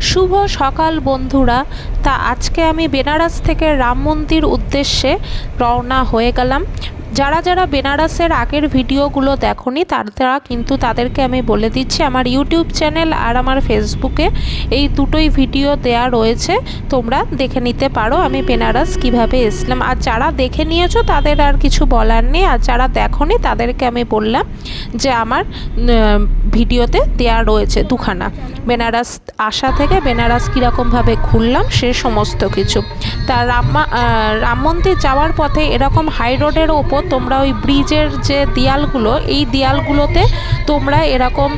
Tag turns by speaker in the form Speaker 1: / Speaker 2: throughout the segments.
Speaker 1: শুভ সকাল বন্ধুরা। তা আজকে আমি বেনারস থেকে রাম মন্দির উদ্দেশ্যে রওনা হয়ে গেলাম। যারা যারা বেনারসের আগের ভিডিওগুলো দেখোনি তারা কিন্তু তাদেরকে আমি বলে দিচ্ছি, আমার ইউটিউব চ্যানেল আর আমার ফেসবুকে এই দুটোই ভিডিও দেয়া রয়েছে, তোমরা দেখে নিতে পারো আমি বেনারস কিভাবে এসলাম। আর যারা দেখে নিয়েছো তাদের আর কিছু বলার নেই, আর যারা দেখোনি তাদেরকে আমি বললাম যে আমার ভিডিওতে দেয়া রয়েছে দুখানা, বেনারস আসা থেকে বেনারস কীরকমভাবে ঘুরলাম সে সমস্ত কিছু। তা রাম মন্দির যাওয়ার পথে এরকম হাই রোডের ওপর তোমরা ওই ব্রিজের যে দেয়ালগুলো, এই দেয়ালগুলোতে তোমরা এরকম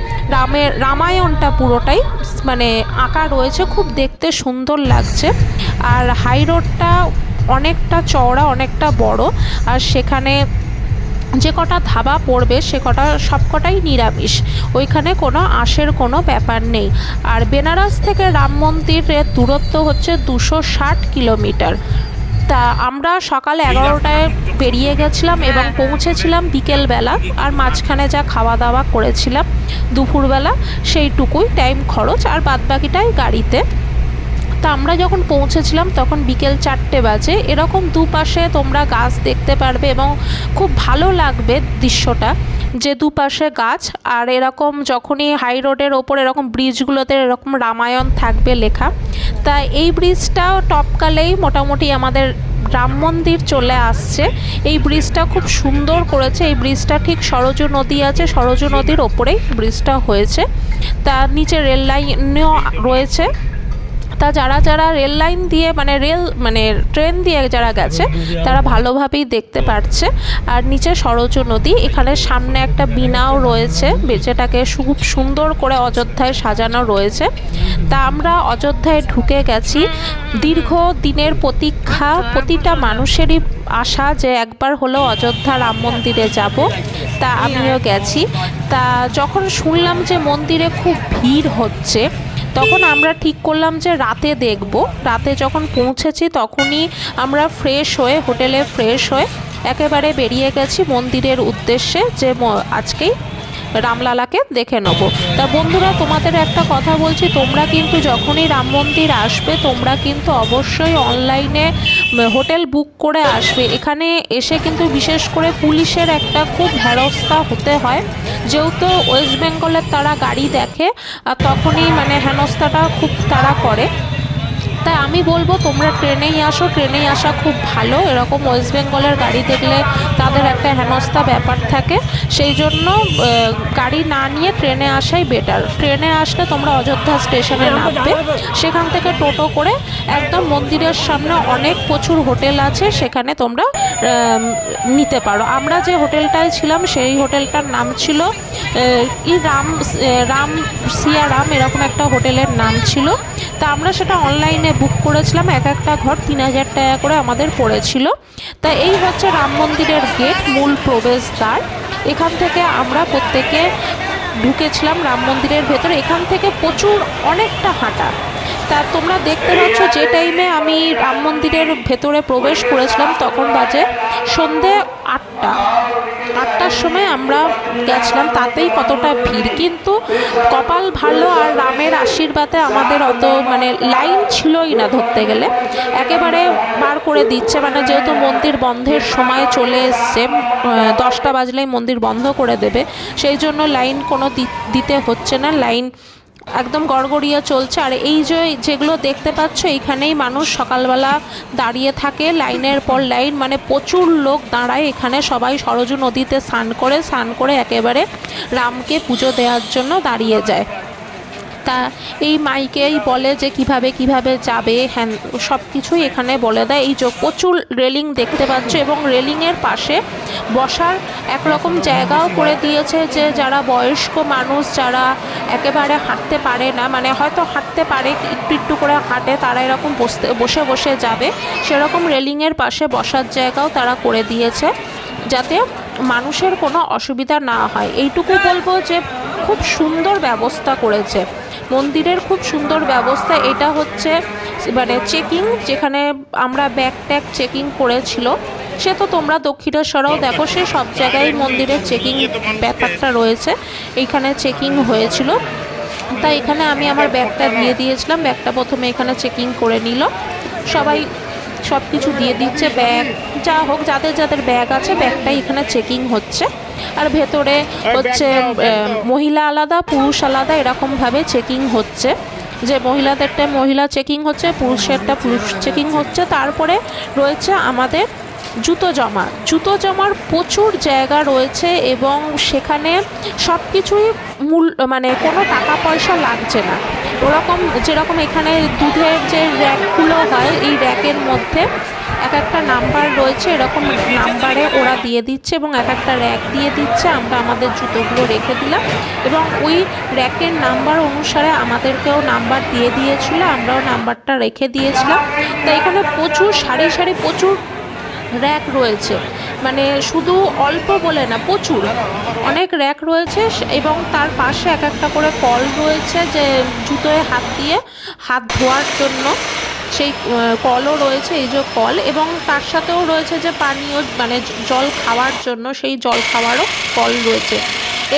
Speaker 1: রামায়ণটা পুরোটাই মানে আঁকা রয়েছে, খুব দেখতে সুন্দর লাগছে। আর হাই রোডটা অনেকটা চওড়া, অনেকটা বড়, আর সেখানে যে কটা ধাবা পড়বে সে কটা সবকটাই নিরামিষ, ওইখানে কোনো আঁশের কোনো ব্যাপার নেই। আর বেনারস থেকে রাম মন্দিরের দূরত্ব হচ্ছে 260 কিলোমিটার। তা আমরা সকাল 11টায় বেরিয়ে গেছিলাম এবং পৌঁছেছিলাম বিকেলবেলা, আর মাঝখানে যা খাওয়া দাওয়া করেছিলাম দুপুরবেলা সেইটুকুই টাইম খরচ, আর বাদবাকিটাই গাড়িতে। তা আমরা যখন পৌঁছেছিলাম তখন বিকেল 4টে বাজে। এরকম দুপাশে তোমরা গাছ দেখতে পারবে এবং খুব ভালো লাগবে দৃশ্যটা, যে দুপাশে গাছ। আর এরকম যখনই হাই রোডের ওপর এরকম ব্রিজগুলোতে এরকম রামায়ণ থাকবে লেখা। তা এই ব্রিজটাও টপকালেই মোটামুটি আমাদের রাম মন্দির চলে আসছে। এই ব্রিজটা খুব সুন্দর করেছে, এই ব্রিজটা ঠিক সরজু নদী আছে, সরজু নদীর ওপরেই ব্রিজটা হয়েছে। তার নিচে রেল লাইনও রয়েছে। তা যারা যারা রেল লাইন দিয়ে মানে ট্রেন দিয়ে যারা গেছে তারা ভালোভাবেই দেখতে পাচ্ছে। আর নিচে সরজু নদী, এখানে সামনে একটা বিনাও রয়েছে যেটাকে খুব সুন্দর করে অযোধ্যায় সাজানো রয়েছে। তা আমরা অযোধ্যায় ঢুকে গেছি। দীর্ঘ দিনের প্রতীক্ষা, প্রতিটা মানুষেরই আশা যে একবার হলেও অযোধ্যা রাম মন্দিরে যাব। তা আমিও গেছি। তা যখন শুনলাম যে মন্দিরে খুব ভিড় হচ্ছে তখন আমরা ঠিক করলাম যে রাতে দেখব। রাতে যখন পৌঁছেছি তখনই আমরা ফ্রেশ হয়ে হোটেলে ফ্রেশ হয়ে একেবারে বেরিয়ে গেছি মন্দিরের উদ্দেশ্যে, যে আজকেই রামলালাকে দেখে নেব। তা বন্ধুরা, তোমাদের একটা কথা বলছি, তোমরা কিন্তু যখনই রাম মন্দির আসবে তোমরা কিন্তু অবশ্যই অনলাইনে হোটেল বুক করে আসবে। এখানে এসে কিন্তু বিশেষ করে পুলিশের একটা খুব হেনস্থা হতে হয়, যেহেতু ওয়েস্ট বেঙ্গলের তারা গাড়ি দেখে আর তখনই হেনস্থাটা খুব তারা করে। তাই আমি বলবো তোমরা ট্রেনেই আসো, ট্রেনেই আসা খুব ভালো। এরকম ওয়েস্ট বেঙ্গলের গাড়ি দেখলে তাদের একটা হেনস্থা ব্যাপার থাকে, সেই জন্য গাড়ি না নিয়ে ট্রেনে আসাই বেটার। ট্রেনে আসলে তোমরা অযোধ্যা স্টেশনে নামবে, সেখান থেকে টোটো করে একদম মন্দিরের সামনে অনেক প্রচুর হোটেল আছে, সেখানে তোমরা নিতে পারো। আমরা যে হোটেলটায় ছিলাম সেই হোটেলটার নাম ছিল রাম সিয়ারাম, এরকম একটা হোটেলের নাম ছিল। তা আমরা সেটা অনলাইনে বুক করেছিলাম, এক একটা ঘর 3000 টাকা করে আমাদের পড়েছিল। তা এই হচ্ছে রাম মন্দিরের গেট, মূল প্রবেশদ্বার। এখান থেকে আমরা প্রত্যেকে ঢুকেছিলাম রাম মন্দিরের ভেতরে। এখান থেকে প্রচুর অনেকটা হাঁটা। তা তোমরা দেখতে পাচ্ছ যে টাইমে আমি রাম মন্দিরের ভেতরে প্রবেশ করেছিলাম তখন বাজে সন্ধে 8টার সময় আমরা গেছিলাম, তাতেই কতটা ভিড়। কিন্তু কপাল ভালো আর রামের আশীর্বাদে আমাদের অত লাইন ছিলই না, ধরতে গেলে একেবারে বার করে দিচ্ছে। যেহেতু মন্দির বন্ধের সময় চলে এসছে, 10টা বাজলেই মন্দির বন্ধ করে দেবে, সেই জন্য লাইন কোনো দিতে হচ্ছে না, লাইন একদম গড়গড়িয়ে চলছে। আর এই যেগুলো দেখতে পাচ্ছ এইখানেই মানুষ সকালবেলা দাঁড়িয়ে থাকে, লাইনের পর লাইন, প্রচুর লোক দাঁড়ায় এখানে। সবাই সরজু নদীতে স্নান করে একেবারে রামকে পুজো দেওয়ার জন্য দাঁড়িয়ে যায়। তা এই মাইকেই বলে যে কিভাবে যাবে, হ্যাঁ সব কিছুই এখানে বলে দেয়। এই যে প্রচুর রেলিং দেখতে পাচ্ছ, এবং রেলিংয়ের পাশে বসার একরকম জায়গাও করে দিয়েছে, যে যারা বয়স্ক মানুষ, যারা একেবারে হাঁটতে পারে না, হয়তো হাঁটতে পারে একটু করে হাঁটে, তারা এরকম বসে যাবে, সেরকম রেলিংয়ের পাশে বসার জায়গাও তারা করে দিয়েছে, যাতে মানুষের কোনো অসুবিধা না হয়। এইটুকু বলবো যে খুব সুন্দর ব্যবস্থা করেছে মন্দিরের, খুব সুন্দর ব্যবস্থা। এটা হচ্ছে চেকিং, যেখানে আমরা ব্যাগ ট্যাগ চেকিং করেছিল, সে তো তোমরা দক্ষিণেশ্বরেও দেখো, সে সব জায়গায় মন্দিরের চেকিং ব্যাপারটা রয়েছে, এইখানে চেকিং হয়েছিল। তাই এখানে আমি আমার ব্যাগটা দিয়ে দিয়েছিলাম। ব্যাগটা প্রথমে এখানে চেকিং করে নিল, সবাই সব কিছু দিয়ে দিচ্ছে, ব্যাগ যা হোক যাদের যাদের ব্যাগ আছে ব্যাগটাই এখানে চেকিং হচ্ছে। আর ভেতরে হচ্ছে মহিলা আলাদা পুরুষ আলাদা এরকমভাবে চেকিং হচ্ছে, যে মহিলাদেরটা মহিলা চেকিং হচ্ছে, পুরুষেরটা পুরুষ চেকিং হচ্ছে। তারপরে রয়েছে আমাদের জুতো জমার প্রচুর জায়গা রয়েছে এবং সেখানে সব কিছুই মানে কোনো টাকা পয়সা লাগছে না। ওরকম যেরকম এখানে দুধের যে র্যাকগুলো হয় এই র্যাকের মধ্যে এক একটা নাম্বার রয়েছে, এরকম নাম্বারে ওরা দিয়ে দিচ্ছে এবং এক একটা র্যাক দিয়ে দিচ্ছে। আমরা আমাদের জুতোগুলো রেখে দিলাম এবং ওই র্যাকের নাম্বার অনুসারে আমাদেরকেও নাম্বার দিয়ে দিয়েছিল, আমরাও নাম্বারটা রেখে দিয়েছিলাম। তো এখানে প্রচুর সারি সারি প্রচুর র্যাক রয়েছে, মানে শুধু অল্প বলে না, প্রচুর অনেক র্যাক রয়েছে এবং তার পাশে এক একটা করে কল রয়েছে, যে জুতোয় হাত দিয়ে হাত ধোয়ার জন্য সেই কলও রয়েছে, এই যে কল, এবং তার সাথেও রয়েছে যে পানীয় মানে জল খাওয়ার জন্য সেই জল খাওয়ারও কল রয়েছে।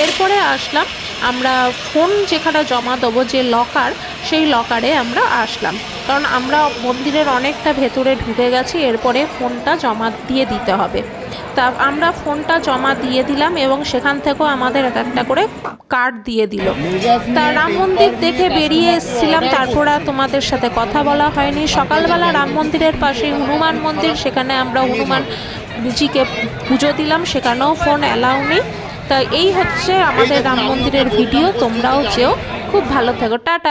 Speaker 1: এরপরে আসলাম আমরা ফোন যেখানে জমা দেবো, যে লকার, সেই লকারে আমরা আসলাম, কারণ আমরা মন্দিরের অনেকটা ভেতরে ঢুকে গেছি, এরপরে ফোনটা জমা দিয়ে দিতে হবে। তা আমরা ফোনটা জমা দিয়ে দিলাম এবং সেখান থেকেও আমাদের এক একটা করে কার্ড দিয়ে দিল। তা রাম মন্দির দেখে বেরিয়ে এসেছিলাম, তারপর আর তোমাদের সাথে কথা বলা হয়নি। সকালবেলা রাম মন্দিরের পাশে হনুমান মন্দির, সেখানে আমরা হনুমানজিকে পুজো দিলাম, সেখানেও ফোন অ্যালাউ নেই। তা এই হচ্ছে আমাদের রাম মন্দিরের ভিডিও, তোমরাও যেও, খুব ভালো থেকো, টাটা।